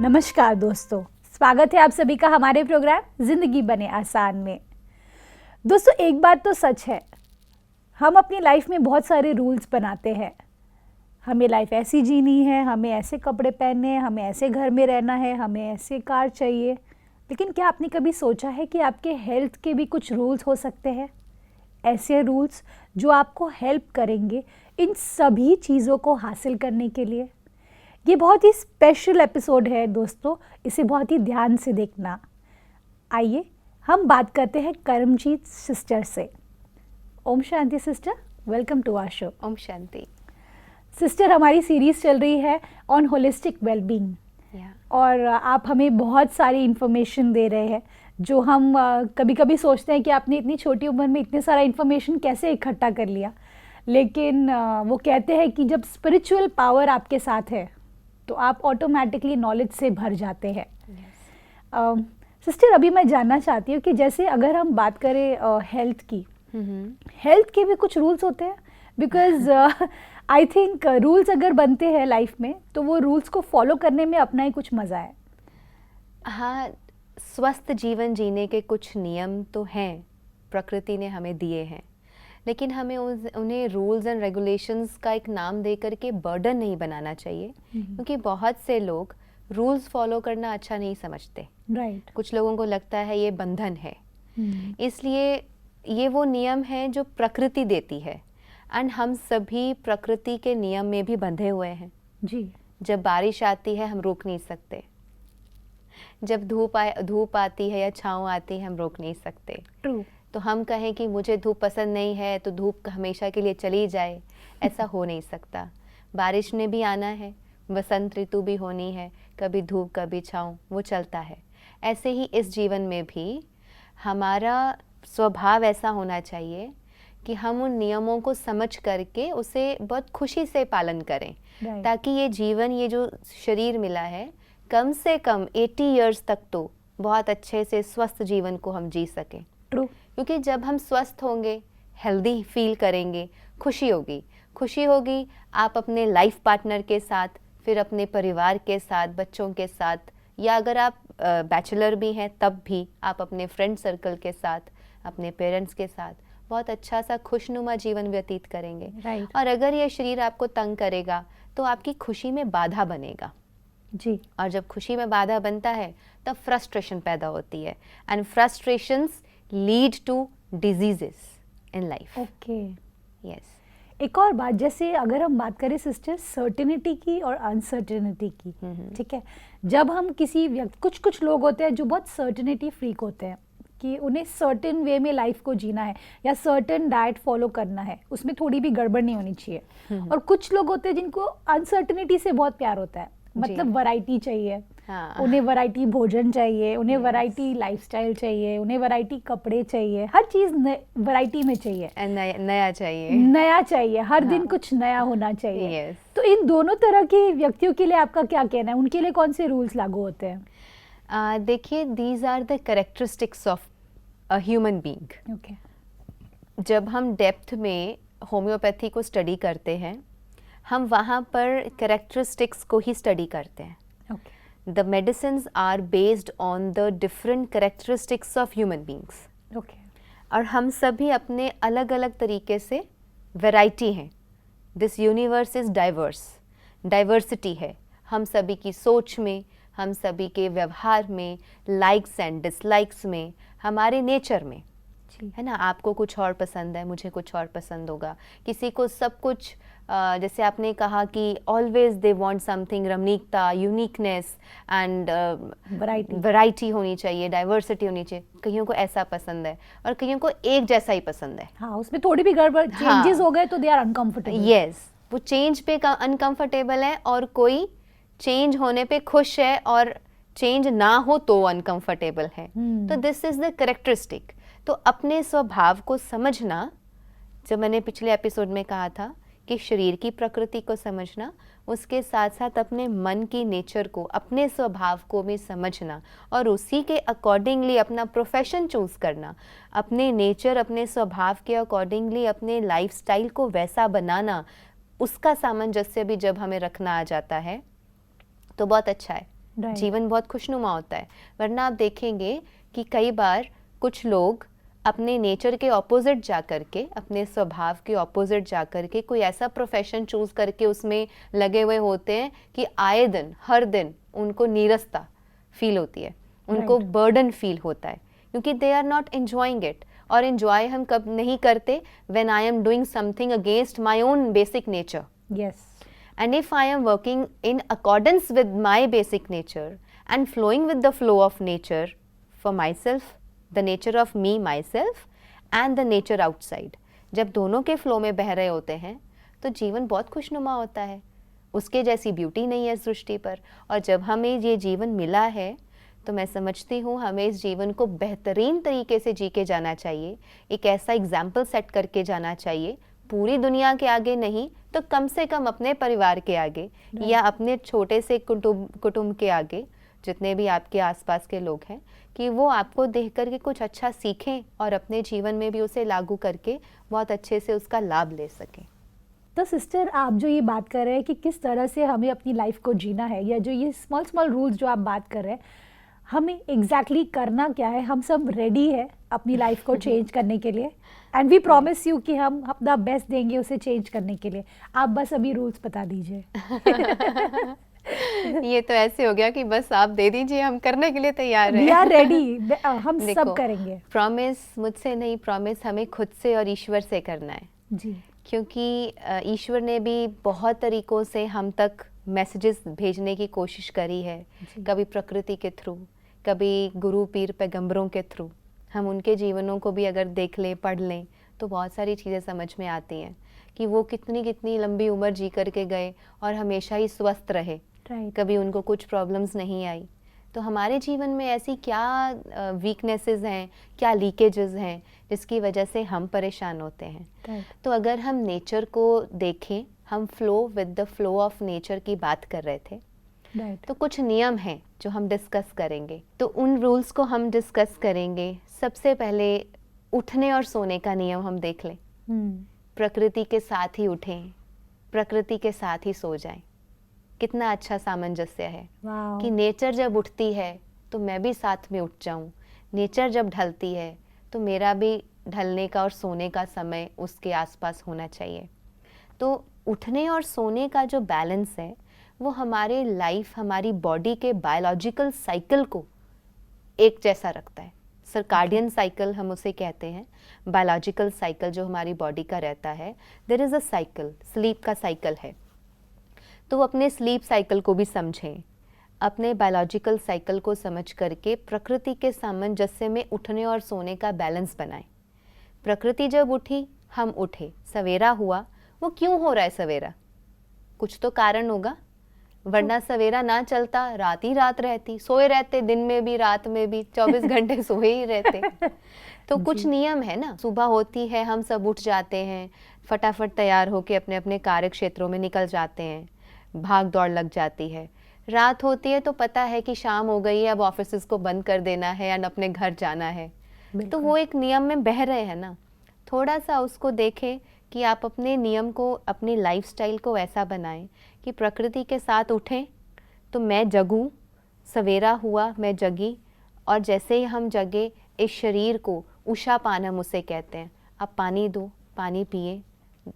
नमस्कार दोस्तों, स्वागत है आप सभी का हमारे प्रोग्राम जिंदगी बने आसान में। दोस्तों, एक बात तो सच है, हम अपनी लाइफ में बहुत सारे रूल्स बनाते हैं। हमें लाइफ ऐसी जीनी है, हमें ऐसे कपड़े पहनने हैं, हमें ऐसे घर में रहना है, हमें ऐसे कार चाहिए। लेकिन क्या आपने कभी सोचा है कि आपके हेल्थ के भी कुछ रूल्स हो सकते हैं? ऐसे रूल्स जो आपको हेल्प करेंगे इन सभी चीज़ों को हासिल करने के लिए। ये बहुत ही स्पेशल एपिसोड है दोस्तों, इसे बहुत ही ध्यान से देखना। आइए हम बात करते हैं करमजीत सिस्टर से। ओम शांति sister, welcome to our show. ओम शांति। सिस्टर, हमारी सीरीज चल रही है ऑन होलिस्टिक वेलबींग और आप हमें बहुत सारी इन्फॉर्मेशन दे रहे हैं जो हम कभी कभी सोचते हैं कि आपने इतनी छोटी उम्र में इतने सारा इन्फॉर्मेशन कैसे इकट्ठा कर लिया। लेकिन वो कहते हैं कि जब स्पिरिचुअल पावर आपके साथ है तो आप ऑटोमेटिकली नॉलेज से भर जाते हैं। सिस्टर, अभी मैं जानना चाहती हूँ कि जैसे अगर हम बात करें हेल्थ की, हेल्थ के भी कुछ रूल्स होते हैं। बिकॉज आई थिंक रूल्स अगर बनते हैं लाइफ में तो वो रूल्स को फॉलो करने में अपना ही कुछ मज़ा है। हाँ, स्वस्थ जीवन जीने के कुछ नियम तो हैं, प्रकृति ने हमें दिए हैं, लेकिन हमें उन्हें रूल्स एंड रेगुलेशंस का एक नाम दे करके बर्डन नहीं बनाना चाहिए। क्योंकि बहुत से लोग रूल्स फॉलो करना अच्छा नहीं समझते। राइट। कुछ लोगों को लगता है ये बंधन है। इसलिए ये वो नियम है जो प्रकृति देती है, एंड हम सभी प्रकृति के नियम में भी बंधे हुए हैं। जी। जब बारिश आती है हम रोक नहीं सकते, जब धूप आती है या छाँव आती है हम रोक नहीं सकते। ट्रू। तो हम कहें कि मुझे धूप पसंद नहीं है तो धूप हमेशा के लिए चली जाए, ऐसा हो नहीं सकता। बारिश ने भी आना है, बसंत ऋतु भी होनी है, कभी धूप कभी छाँव, वो चलता है। ऐसे ही इस जीवन में भी हमारा स्वभाव ऐसा होना चाहिए कि हम उन नियमों को समझ करके उसे बहुत खुशी से पालन करें। ताकि ये जीवन, ये जो शरीर मिला है, कम से कम 80 इयर्स तक तो बहुत अच्छे से स्वस्थ जीवन को हम जी सकें। ट्रू। क्योंकि जब हम स्वस्थ होंगे, हेल्दी फील करेंगे, खुशी होगी आप अपने लाइफ पार्टनर के साथ, फिर अपने परिवार के साथ, बच्चों के साथ, या अगर आप बैचलर भी हैं तब भी आप अपने फ्रेंड सर्कल के साथ, अपने पेरेंट्स के साथ बहुत अच्छा सा खुशनुमा जीवन व्यतीत करेंगे। राइट। और अगर ये शरीर आपको तंग करेगा तो आपकी खुशी में बाधा बनेगा। जी। और जब खुशी में बाधा बनता है तब फ्रस्ट्रेशन पैदा होती है, and frustrations lead to diseases in life. Okay. Yes. एक और बात, जैसे अगर हम बात करें सिस्टर सर्टेनिटी की और अनसर्टेनिटी की, ठीक है, जब हम किसी व्यक्ति, कुछ लोग होते हैं जो बहुत सर्टेनिटी फ्रीक होते हैं कि उन्हें सर्टेन वे में लाइफ को जीना है या सर्टेन डाइट फॉलो करना है, उसमें थोड़ी भी गड़बड़ नहीं होनी चाहिए। और कुछ लोग होते हैं जिनको अनसर्टेनिटी से बहुत प्यार होता है, मतलब वैरायटी चाहिए। हाँ। उन्हें वैरायटी भोजन चाहिए, उन्हें वैरायटी लाइफस्टाइल चाहिए, उन्हें वैरायटी कपड़े चाहिए, हर चीज़ वैरायटी में चाहिए। नया चाहिए हर दिन कुछ नया होना चाहिए। तो इन दोनों तरह के व्यक्तियों के लिए आपका क्या कहना है? उनके लिए कौन से रूल्स लागू होते हैं? देखिए, these are the characteristics of a human being. Okay. जब हम डेप्थ में होम्योपैथी को स्टडी करते हैं, हम वहाँ पर कैरेक्टरिस्टिक्स को ही स्टडी करते हैं। Okay. The medicines are based on the different characteristics of human beings. Okay. और हम सभी अपने अलग अलग तरीके से वैरायटी हैं। This universe is diverse, diversity है हम सभी की सोच में, हम सभी के व्यवहार में, लाइक्स एंड डिसलाइक्स में, हमारे नेचर में, है ना। आपको कुछ और पसंद है, मुझे कुछ और पसंद होगा। किसी को सब कुछ, जैसे आपने कहा कि ऑलवेज दे वांट समथिंग, रमणीकता, यूनिकनेस एंड वैरायटी होनी चाहिए, डाइवर्सिटी होनी चाहिए। कईयों को ऐसा पसंद है और कईयों को एक जैसा ही पसंद है। हाँ, उसमें थोड़ी भी गड़बड़, चेंजेस हो गए तो दे आर अनकंफर्टेबल। यस, वो चेंज पे अनकंफर्टेबल है, और कोई चेंज होने पे खुश है और चेंज ना हो तो अनकंफर्टेबल है। तो दिस इज द कैरेक्टरिस्टिक। तो अपने स्वभाव को समझना, जब मैंने पिछले एपिसोड में कहा था कि शरीर की प्रकृति को समझना, उसके साथ साथ अपने मन की नेचर को, अपने स्वभाव को भी समझना और उसी के अकॉर्डिंगली अपना प्रोफेशन चूज करना, अपने नेचर, अपने स्वभाव के अकॉर्डिंगली अपने लाइफस्टाइल को वैसा बनाना, उसका सामंजस्य भी जब हमें रखना आ जाता है तो बहुत अच्छा है। Right. जीवन बहुत खुशनुमा होता है। वरना आप देखेंगे कि कई बार कुछ लोग अपने नेचर के ऑपोजिट जा करके, अपने स्वभाव के ऑपोजिट जा करके कोई ऐसा प्रोफेशन चूज करके उसमें लगे हुए होते हैं कि आए दिन, हर दिन उनको नीरसता फील होती है, उनको Right. बर्डन फील होता है, क्योंकि they are not enjoying it. और एंजॉय हम कब नहीं करते? When I am doing something against my own basic nature. Yes. And if I am working in accordance with my basic nature and flowing with the flow of nature for myself, the nature of me, myself and the nature outside, जब दोनों के flow में बह रहे होते हैं तो जीवन बहुत खुशनुमा होता है। उसके जैसी ब्यूटी नहीं है इस सृष्टि पर। और जब हमें ये जीवन मिला है तो मैं समझती हूँ हमें इस जीवन को बेहतरीन तरीके से जी के जाना चाहिए, एक ऐसा एग्जाम्पल सेट करके जाना चाहिए, पूरी दुनिया के आगे नहीं तो कम से कम अपने परिवार के आगे या अपने छोटे से कुटुंब के आगे, जितने भी आपके आसपास के लोग हैं, कि वो आपको देख करके कुछ अच्छा सीखें और अपने जीवन में भी उसे लागू करके बहुत अच्छे से उसका लाभ ले सकें। तो सिस्टर, आप जो ये बात कर रहे हैं कि किस तरह से हमें अपनी लाइफ को जीना है, या जो ये स्मॉल स्मॉल रूल्स जो आप बात कर रहे हैं, हमें एग्जैक्टली करना क्या है? हम सब रेडी है अपनी लाइफ को चेंज करने के लिए, एंड वी प्रॉमिस यू कि हम अपना बेस्ट देंगे उसे चेंज करने के लिए। आप बस अभी रूल्स बता दीजिए। ये तो ऐसे हो गया कि बस आप दे दीजिए, हम करने के लिए तैयार हैं। वी आर रेडी, हम देखो, सब करेंगे। प्रॉमिस मुझसे नहीं, प्रॉमिस हमें खुद से और ईश्वर से करना है। जी। क्योंकि ईश्वर ने भी बहुत तरीकों से हम तक मैसेजेस भेजने की कोशिश करी है, कभी प्रकृति के थ्रू, कभी गुरु पीर पैगंबरों के थ्रू। हम उनके जीवनों को भी अगर देख लें, पढ़ लें, तो बहुत सारी चीज़ें समझ में आती हैं कि वो कितनी कितनी लंबी उम्र जी करके गए और हमेशा ही स्वस्थ रहे, कभी उनको कुछ प्रॉब्लम्स नहीं आई। तो हमारे जीवन में ऐसी क्या वीकनेसेस हैं, क्या लीकेजेस हैं जिसकी वजह से हम परेशान होते हैं। तो अगर हम नेचर को देखें, हम flow with the flow of nature की बात कर रहे थे, तो कुछ नियम हैं जो हम डिस्कस करेंगे। तो उन रूल्स को हम डिस्कस करेंगे। सबसे पहले उठने और सोने का नियम हम देख लें। प्रकृति के साथ ही उठें, प्रकृति के साथ ही सो जाएं। कितना अच्छा सामंजस्य है कि नेचर जब उठती है तो मैं भी साथ में उठ जाऊं, नेचर जब ढलती है तो मेरा भी ढलने का और सोने का समय उसके आसपास होना चाहिए। तो उठने और सोने का जो बैलेंस है वो हमारे लाइफ, हमारी बॉडी के बायोलॉजिकल साइकिल को एक जैसा रखता है। सर्काडियन साइकिल हम उसे कहते हैं, बायोलॉजिकल साइकिल जो हमारी बॉडी का रहता है। There is a cycle, sleep का साइकिल है। तो अपने स्लीप साइकिल को भी समझें, अपने बायोलॉजिकल साइकिल को समझ करके प्रकृति के सामंजस्य में उठने और सोने का बैलेंस बनाएं। प्रकृति जब उठी, हम उठे, सवेरा हुआ। वो क्यों हो रहा है सवेरा? कुछ तो कारण होगा, वरना सवेरा ना चलता, रात ही रात रहती, सोए रहते, दिन में भी रात में भी 24 घंटे सोए ही रहते। तो कुछ नियम है ना। सुबह होती है, हम सब उठ जाते हैं, फटाफट तैयार होके अपने अपने कार्य क्षेत्रों में निकल जाते हैं, भाग दौड़ लग जाती है। रात होती है तो पता है कि शाम हो गई है, अब ऑफिसेस को बंद कर देना है या अपने घर जाना है। तो वो एक नियम में बह रहे हैं ना। थोड़ा सा उसको देखें कि आप अपने नियम को, अपनी लाइफस्टाइल को ऐसा बनाएं कि प्रकृति के साथ उठें तो मैं जगूं, सवेरा हुआ मैं जगी, और जैसे ही हम जगे इस शरीर को उषा पान हम उसे कहते हैं। आप पानी दो, पानी पिए,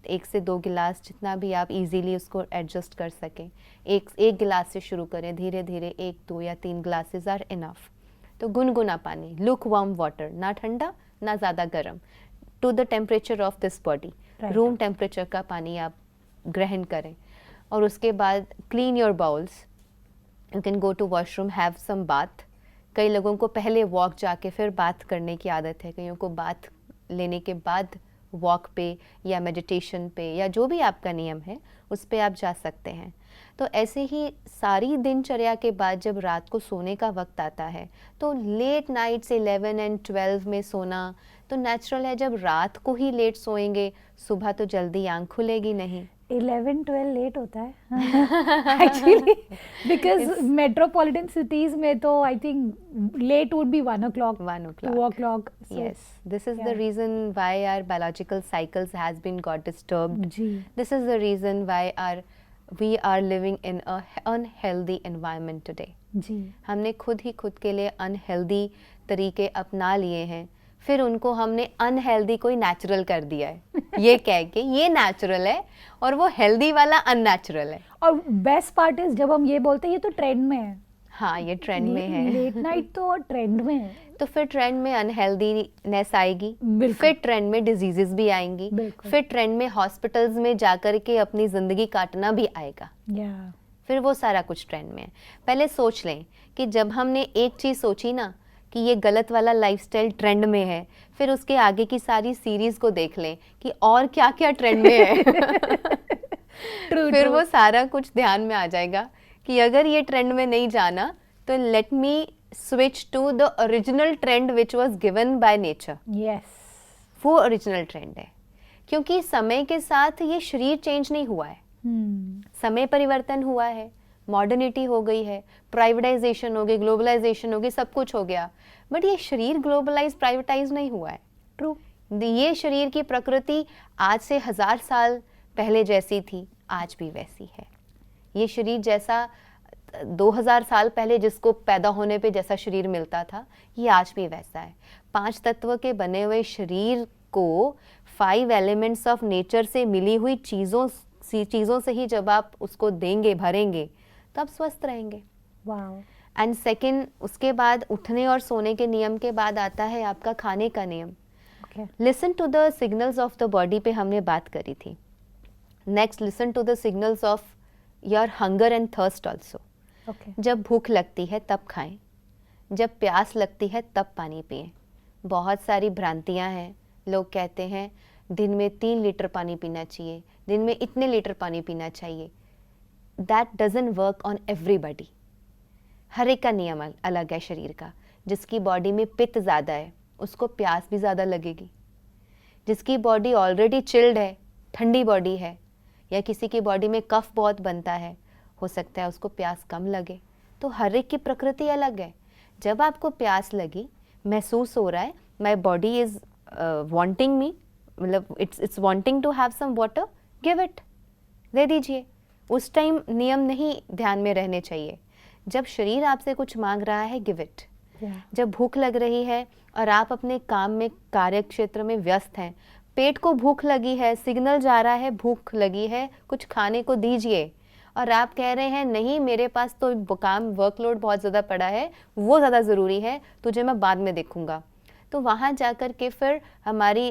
1 से 2 गिलास, जितना भी आप इजीली उसको एडजस्ट कर सकें। एक गिलास से शुरू करें, धीरे धीरे 1, 2 या 3 ग्लासेस आर इनफ। तो गुनगुना पानी, लुक वार्म वाटर, ना ठंडा ना ज़्यादा गर्म, to the temperature of this body, room temperature का पानी आप ग्रहण करें। और उसके बाद clean your bowels, you can go to washroom, have some bath. कई लोगों को पहले वॉक जाके फिर बाथ करने की आदत है, कईयों को बाथ लेने के बाद वॉक पे या मेडिटेशन पे या जो भी आपका नियम है उस पे आप जा सकते हैं। तो ऐसे ही सारी दिनचर्या के बाद जब रात को सोने का वक्त आता है तो लेट नाइट से 11 और 12 में सोना तो नेचुरल है। जब रात को ही लेट सोएंगे, सुबह तो जल्दी आंख खुलेगी नहीं। 11-12 लेट होता है एक्चुअली, बिकॉज मेट्रोपॉलिटन सिटीज में तो I think late would be 1 o'clock, 2 o'clock. Yes, this is the reason why our biological cycles has been got disturbed. जी. This is the reason why our we are living in a unhealthy environment today. जी, हमने खुद ही खुद के लिए unhealthy तरीके अपना लिए हैं, फिर उनको हमने अनहेल्दी कोई नेचुरल कर दिया है ये कह के ये नेचुरल है और वो हेल्दी वाला अननेचुरल है। और बेस्ट पार्ट इज जब हम ये बोलते हैं ये तो ट्रेंड में है, हाँ, ये ट्रेंड में है। लेट नाइट तो ट्रेंड में है। तो फिर ट्रेंड में अनहेल्दीनेस आएगी, बिल्कुल। फिर ट्रेंड में डिजीजेस भी आएंगी, बिल्कुल। फिर ट्रेंड में हॉस्पिटल्स में जाकर के अपनी ज़िंदगी काटना भी आएगा, या फिर वो सारा कुछ ट्रेंड में है। पहले सोच लें कि जब हमने एक चीज़ सोची ना कि ये गलत वाला लाइफस्टाइल ट्रेंड में है, फिर उसके आगे की सारी सीरीज़ को देख लें कि और क्या क्या ट्रेंड में है फिर वो सारा कुछ ध्यान में आ जाएगा कि अगर ये ट्रेंड में नहीं जाना तो let me switch to the original trend which was given by nature. Yes, वो ओरिजिनल ट्रेंड है, क्योंकि समय के साथ ये शरीर चेंज नहीं हुआ है, समय परिवर्तन हुआ है, मॉडर्निटी हो गई है, प्राइवेटाइजेशन हो गई, ग्लोबलाइजेशन हो गई, सब कुछ हो गया, बट ये शरीर ग्लोबलाइज प्राइवेटाइज नहीं हुआ है। ट्रू। ये शरीर की प्रकृति आज से 1000 साल पहले जैसी थी आज भी वैसी है। ये शरीर जैसा 2000 साल पहले जिसको पैदा होने पे जैसा शरीर मिलता था ये आज भी वैसा है। 5 तत्व के बने हुए शरीर को 5 एलिमेंट्स ऑफ नेचर से मिली हुई चीज़ों से ही जब आप उसको देंगे, भरेंगे, तो आप स्वस्थ रहेंगे। वाओ। एंड सेकेंड, उसके बाद उठने और सोने के नियम के बाद आता है आपका खाने का नियम। Okay. Listen to the signals of the body पे हमने बात करी थी। Next, listen to the signals of your hunger and thirst also. Okay. जब भूख लगती है तब खाएं, जब प्यास लगती है तब पानी पिएं। बहुत सारी भ्रांतियां हैं, लोग कहते हैं दिन में 3 लीटर पानी पीना चाहिए, दिन में इतने लीटर पानी पीना चाहिए। That doesn't work on everybody. हर एक का नियम अलग है शरीर का। जिसकी बॉडी में पित्त ज़्यादा है उसको प्यास भी ज़्यादा लगेगी, जिसकी बॉडी ऑलरेडी चिल्ड है, ठंडी बॉडी है, या किसी की बॉडी में कफ बहुत बनता है, हो सकता है उसको प्यास कम लगे। तो हर एक की प्रकृति अलग है। जब आपको प्यास लगी, महसूस हो रहा है my body is wanting me, मतलब it's wanting to have some water, give it, दे दीजिए। उस टाइम नियम नहीं ध्यान में रहने चाहिए। जब शरीर आपसे कुछ मांग रहा है, गिव इट। जब भूख लग रही है और आप अपने काम में, कार्य क्षेत्र में व्यस्त हैं, पेट को भूख लगी है, सिग्नल जा रहा है भूख लगी है, कुछ खाने को दीजिए, और आप कह रहे हैं नहीं मेरे पास तो काम, वर्कलोड बहुत ज़्यादा पड़ा है, वो ज़्यादा ज़रूरी है, तुझे मैं बाद में देखूंगा, तो वहाँ जाकर के फिर हमारी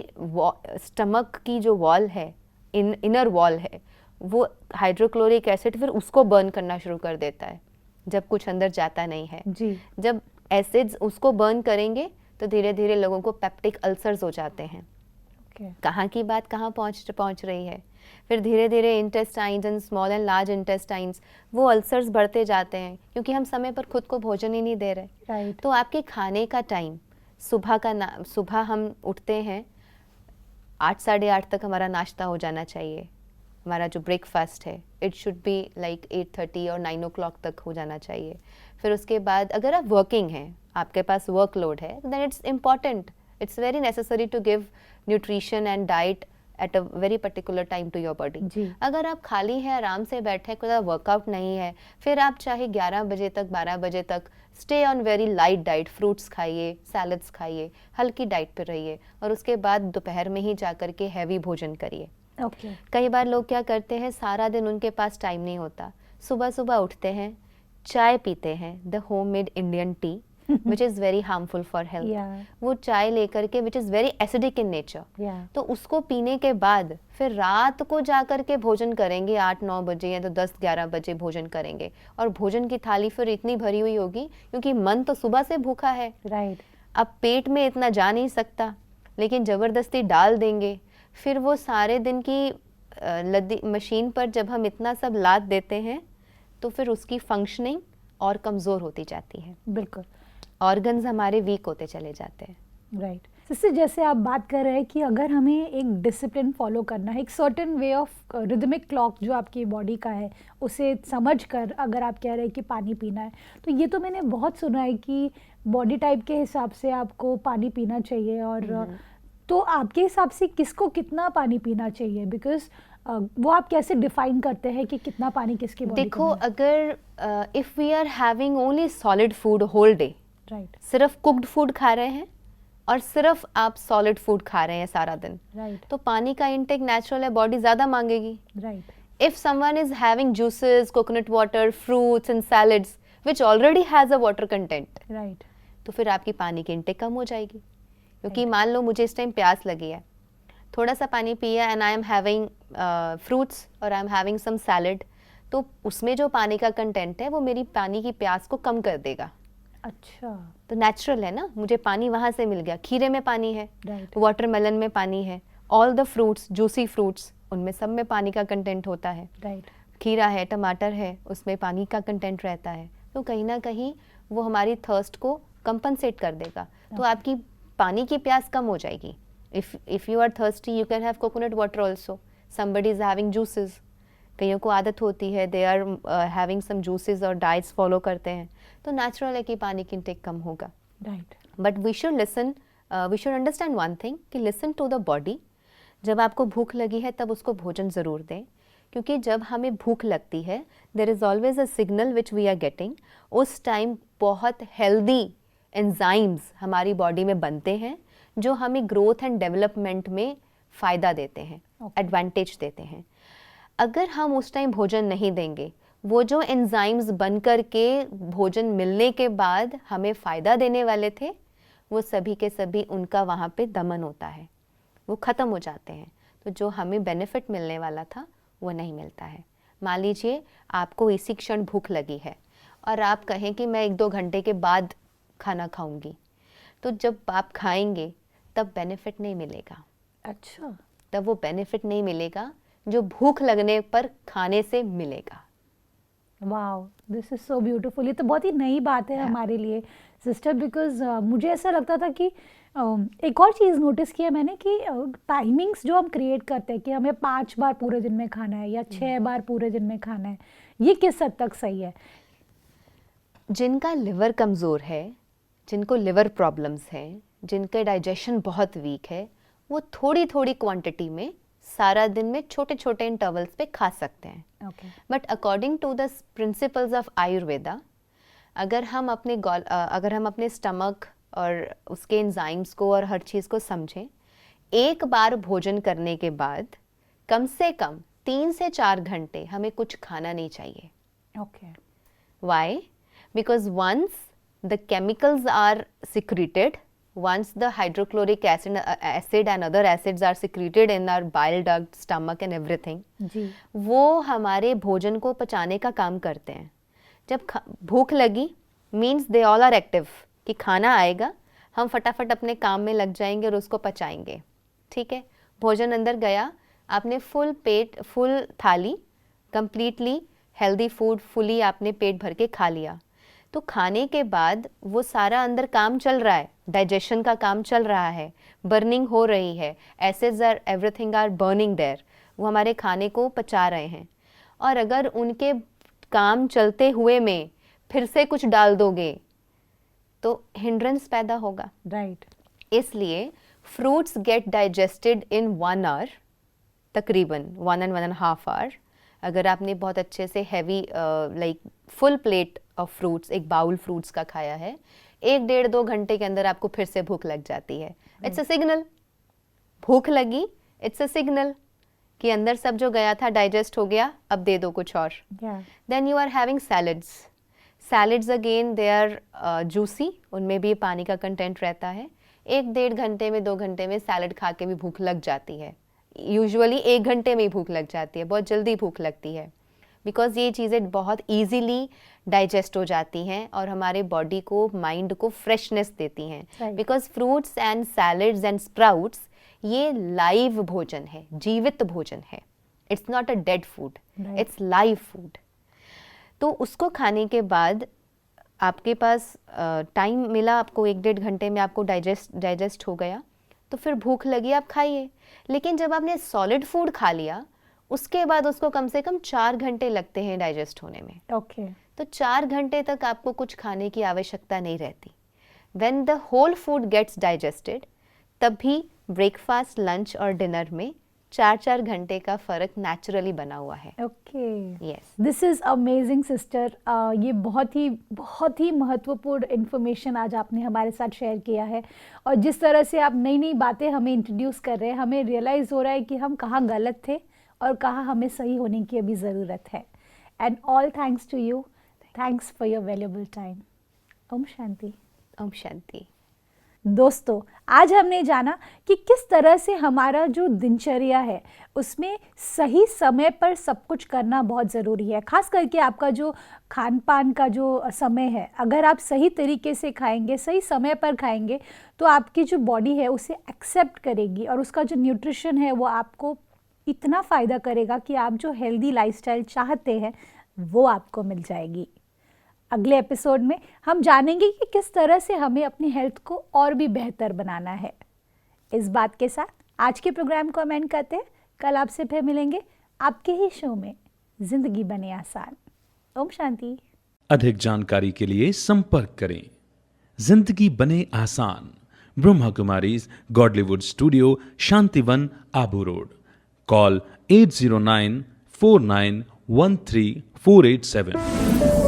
स्टमक की जो वॉल है, इनर वॉल है, वो हाइड्रोक्लोरिक एसिड फिर उसको बर्न करना शुरू कर देता है जब कुछ अंदर जाता नहीं है जी। जब एसिड्स उसको बर्न करेंगे तो धीरे धीरे लोगों को पेप्टिक अल्सर्स हो जाते हैं। कहाँ की बात कहाँ पहुँच रही है। फिर धीरे धीरे intestines and small and large intestines, वो अल्सर्स बढ़ते जाते हैं क्योंकि हम समय पर खुद को भोजन ही नहीं दे रहे। राइट। तो आपके खाने का टाइम, सुबह हम उठते हैं 8 साढ़े 8 तक हमारा नाश्ता हो जाना चाहिए। हमारा जो ब्रेकफास्ट है इट शुड बी लाइक 8:30 और 9 o'clock तक हो जाना चाहिए। फिर उसके बाद अगर आप वर्किंग हैं, आपके पास वर्कलोड है, then it's important, it's very necessary to give nutrition and diet at a very particular time to your body. अगर आप खाली हैं, आराम से बैठे, कोई वर्कआउट नहीं है, फिर आप चाहे 11 बजे तक, 12 बजे तक stay on very light diet, fruits खाइए, सैलड्स खाइए, हल्की डाइट पर रहिए, और उसके बाद दोपहर में ही जाकर के हैवी भोजन करिए। कई बार लोग क्या करते हैं, सारा दिन उनके पास टाइम नहीं होता, सुबह सुबह उठते हैं, चाय पीते हैं, the homemade Indian T which is very harmful for health। वो चाय लेकर के which is very acidic in nature, तो उसको पीने के बाद फिर रात को जाकर के भोजन करेंगे 8-9 बजे या तो 10-11 बजे भोजन करेंगे, और भोजन की थाली फिर इतनी भरी हुई होगी क्योंकि मन तो सुबह से भूखा है। राइट। अब पेट में इतना जा नहीं सकता, लेकिन ज़बरदस्ती डाल देंगे। फिर वो सारे दिन की लद्दी मशीन पर जब हम इतना सब लाद देते हैं तो फिर उसकी फंक्शनिंग और कमज़ोर होती जाती है। बिल्कुल। ऑर्गन्स हमारे वीक होते चले जाते हैं। राइट। इससे जैसे आप बात कर रहे हैं कि अगर हमें एक डिसिप्लिन फॉलो करना है, एक certain way of rhythmic clock जो आपकी बॉडी का है उसे समझकर अगर आप कह रहे हैं कि पानी पीना है, तो ये तो मैंने बहुत सुना है कि बॉडी टाइप के हिसाब से आपको पानी पीना चाहिए। और तो आपके हिसाब से किसको कितना पानी पीना चाहिए? बिकॉज वो आप कैसे डिफाइन करते हैं कि कितना पानी किसकी बॉडी देखो, अगर if we are having only solid food whole day, right, सिर्फ कुक्ड फूड खा रहे हैं और सिर्फ आप सॉलिड फूड खा रहे हैं सारा दिन, राइट, तो पानी का इंटेक नेचुरल है, बॉडी ज़्यादा मांगेगी. Right, If someone is having juices, coconut water, fruits and salads which already has a water content, right, तो फिर आपकी पानी की इंटेक कम हो जाएगी. क्योंकि मान लो मुझे इस टाइम प्यास लगी है, थोड़ा सा पानी पिया and I am having fruits और I am having some salad, तो उसमें जो पानी का कंटेंट है वो मेरी पानी की प्यास को कम कर देगा. अच्छा, तो नेचुरल है ना, मुझे पानी वहाँ से मिल गया. खीरे में पानी है, राइट, वाटरमेलन में पानी है, all the fruits, juicy fruits, उनमें सब में पानी का कंटेंट होता है. राइट, खीरा है, टमाटर है, उसमें पानी का कंटेंट रहता है. तो कहीं ना कहीं वो हमारी थर्स्ट को कंपनसेट कर देगा. तो आपकी पानी की प्यास कम हो जाएगी. If you are thirsty you can have coconut water also. Somebody is having juices, कईयों को आदत होती है, they are having some juices और डाइट्स फॉलो करते हैं, तो नेचुरल है कि पानी की इंटेक कम होगा. Right, but we should listen, we should understand one thing कि लिसन टू द बॉडी. जब आपको भूख लगी है तब उसको भोजन ज़रूर दें, क्योंकि जब हमें भूख लगती है there is always a signal which we are getting. उस टाइम बहुत हेल्दी एंजाइम्स हमारी बॉडी में बनते हैं जो हमें ग्रोथ एंड डेवलपमेंट में फ़ायदा देते हैं, एडवांटेज देते हैं. अगर हम उस टाइम भोजन नहीं देंगे, वो जो एंजाइम्स बन कर के भोजन मिलने के बाद हमें फ़ायदा देने वाले थे, वो सभी के सभी उनका वहाँ पे दमन होता है, वो ख़त्म हो जाते हैं. तो जो हमें बेनिफिट मिलने वाला था वो नहीं मिलता है. मान लीजिए आपको इसी क्षण भूख लगी है और आप कहें कि मैं 1-2 घंटे के बाद खाना खाऊंगी, तो जब आप खाएंगे तब बेनिफिट नहीं मिलेगा. अच्छा, तब वो बेनिफिट नहीं मिलेगा जो भूख लगने पर खाने से मिलेगा. Wow, this is so beautiful. ये तो बहुत ही नई बात है हमारे लिए सिस्टर, बिकॉज मुझे ऐसा लगता था कि एक और चीज़ नोटिस किया मैंने कि टाइमिंग्स जो हम क्रिएट करते हैं कि हमें 5 बार पूरे दिन में खाना है या 6 बार पूरे दिन में खाना है, ये किस हद तक सही है? जिनका लिवर कमज़ोर है, जिनको लिवर प्रॉब्लम्स हैं, जिनका डाइजेशन बहुत वीक है, वो थोड़ी थोड़ी क्वांटिटी में सारा दिन में छोटे छोटे इंटरवल्स पे खा सकते हैं. Okay, but according to the principles of Ayurveda, अगर हम अपने स्टमक और उसके एंजाइम्स को और हर चीज़ को समझें, एक बार भोजन करने के बाद कम से कम 3 से 4 घंटे हमें कुछ खाना नहीं चाहिए. Okay, Why? Because once the chemicals are secreted, once the hydrochloric acid and other acids are secreted in our bile duct, stomach and everything, जी, वो हमारे भोजन को पचाने का काम करते हैं. जब भूख लगी means they all are active, कि खाना आएगा, हम फटाफट अपने काम में लग जाएंगे और उसको पचाएंगे. ठीक है, भोजन अंदर गया, आपने फुल पेट, फुल थाली, कंप्लीटली हेल्दी फूड फुली आपने पेट भर के खा लिया. तो खाने के बाद वो सारा अंदर काम चल रहा है, डाइजेशन का काम चल रहा है, बर्निंग हो रही है, acids or everything are burning there, वो हमारे खाने को पचा रहे हैं. और अगर उनके काम चलते हुए में फिर से कुछ डाल दोगे तो हिंड्रेंस पैदा होगा. राइट, इसलिए fruits get digested in 1 hour, तकरीबन 1 and 1.5 आवर. अगर आपने बहुत अच्छे से heavy like full plate of fruits, एक बाउल फ्रूट्स का खाया है, 1-1.5-2 घंटे के अंदर आपको फिर से भूख लग जाती है. इट्स अ सिग्नल, भूख लगी, इट्स अ सिग्नल कि अंदर सब जो गया था डाइजेस्ट हो गया, अब दे दो कुछ और. Then you are having salads. Salads again they are juicy, उनमें भी पानी का कंटेंट रहता है. 1-1.5 घंटे में, 2 घंटे में सैलड खा के भी भूख लग जाती है. यूजुअली 1 घंटे में ही भूख लग जाती है, बहुत जल्दी भूख लगती है, बिकॉज ये चीज़ें बहुत ईजीली डाइजेस्ट हो जाती हैं और हमारे बॉडी को, माइंड को फ्रेशनेस देती हैं. Because fruits and salads and sprouts ये लाइव भोजन है, जीवित भोजन है. It's not a dead food, it's live food. तो उसको खाने के बाद आपके पास टाइम मिला, आपको 1-1.5 घंटे में आपको डाइजेस्ट हो गया, तो फिर भूख लगी, आप खाइए. लेकिन जब आपने सॉलिड फूड खा लिया, उसके बाद उसको कम से कम 4 घंटे लगते हैं डाइजेस्ट होने में. ओके, तो 4 घंटे तक आपको कुछ खाने की आवश्यकता नहीं रहती. When the whole food gets digested, तब भी ब्रेकफास्ट, लंच और डिनर में 4-4 घंटे का फ़र्क नेचुरली बना हुआ है। Okay, yes. This is amazing sister. ये बहुत ही महत्वपूर्ण इन्फॉर्मेशन आज आपने हमारे साथ शेयर किया है, और जिस तरह से आप नई नई बातें हमें इंट्रोड्यूस कर रहे हैं, हमें रियलाइज़ हो रहा है कि हम कहाँ गलत थे और कहाँ हमें सही होने की अभी ज़रूरत है। And all thanks to you, thanks for your valuable time. ओम शांति। ओम शांति। दोस्तों, आज हमने जाना कि किस तरह से हमारा जो दिनचर्या है उसमें सही समय पर सब कुछ करना बहुत ज़रूरी है। खास करके आपका जो खान पान का जो समय है, अगर आप सही तरीके से खाएंगे, सही समय पर खाएंगे, तो आपकी जो बॉडी है उसे एक्सेप्ट करेगी, और उसका जो न्यूट्रिशन है वो आपको इतना फ़ायदा करेगा कि आप जो हेल्दी लाइफस्टाइल चाहते हैं वो आपको मिल जाएगी। अगले एपिसोड में हम जानेंगे कि किस तरह से हमें अपनी हेल्थ को और भी बेहतर बनाना है। इस बात के साथ आज के प्रोग्राम को हम एंड करते हैं। कल आपसे फिर मिलेंगे आपके ही शो में जिंदगी बने आसान। ओम शांति। अधिक जानकारी के लिए संपर्क करें। जिंदगी बने आसान, Brahma Kumaris Godlywood studio, Shantivan, Abu road. Call 80949134887।